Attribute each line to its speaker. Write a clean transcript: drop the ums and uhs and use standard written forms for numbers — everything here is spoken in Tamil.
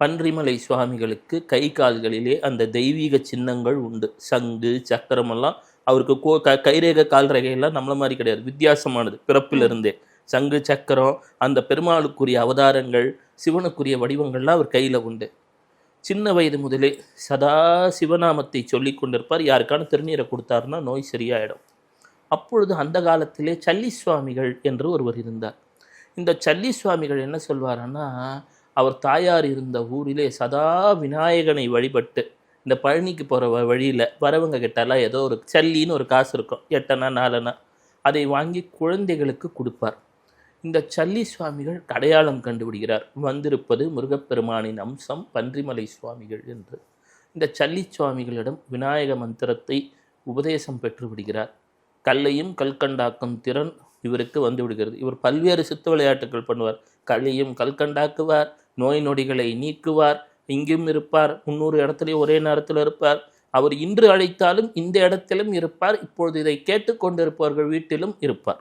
Speaker 1: பன்றிமலை சுவாமிகளுக்கு கை கால்களிலே அந்த தெய்வீக சின்னங்கள் உண்டு. சங்கு சக்கரமெல்லாம் அவருக்கு கைரேகை கால் ரேகையெல்லாம் நம்மள மாதிரி கிடையாது, வித்தியாசமானது பிறப்பிலிருந்தே. சங்கு சக்கரம் அந்த பெருமாளுக்குரிய அவதாரங்கள் சிவனுக்குரிய வடிவங்கள்லாம் அவர் கையில் உண்டு. சின்ன வயது முதலே சதா சிவநாமத்தை சொல்லி கொண்டிருப்பார். யாருக்கான திருநீரை கொடுத்தாருன்னா நோய் சரியாயிடும். அப்பொழுது அந்த காலத்திலே சல்லி சுவாமிகள் என்று ஒருவர் இருந்தார். இந்த சல்லி சுவாமிகள் என்ன சொல்வாருன்னா, அவர் தாயார் இருந்த ஊரிலே சதா விநாயகனை வழிபட்டு இந்த பழனிக்கு போகிற வழியில் வரவங்க கிட்டலாம் ஏதோ ஒரு சல்லின்னு ஒரு காசு இருக்கும், 8 அணா 4 அணா, அதை வாங்கி குழந்தைகளுக்கு கொடுப்பார். இந்த சல்லி சுவாமிகள் அடையாளம் கண்டுபிடிக்கிறார், வந்திருப்பது முருகப்பெருமானின் அம்சம் பன்றிமலை சுவாமிகள் என்று. இந்த சல்லி சுவாமிகளிடம் விநாயக மந்திரத்தை உபதேசம் பெற்று விடுகிறார். கல்லையும் கல்கண்டாக்கும் திறன் இவருக்கு வந்து விடுகிறது. இவர் பல்வேறு சித்து விளையாட்டுகள் பண்ணுவார். கல்லையும் கல்கண்டாக்குவார், நோய் நொடிகளை நீக்குவார், இங்கும் இருப்பார், 300 இடத்துலையும் ஒரே நேரத்தில் இருப்பார். அவர் இன்று அழைத்தாலும் இந்த இடத்திலும் இருப்பார். இப்பொழுது இதை கேட்டுக்கொண்டிருப்பவர்கள் வீட்டிலும் இருப்பார்.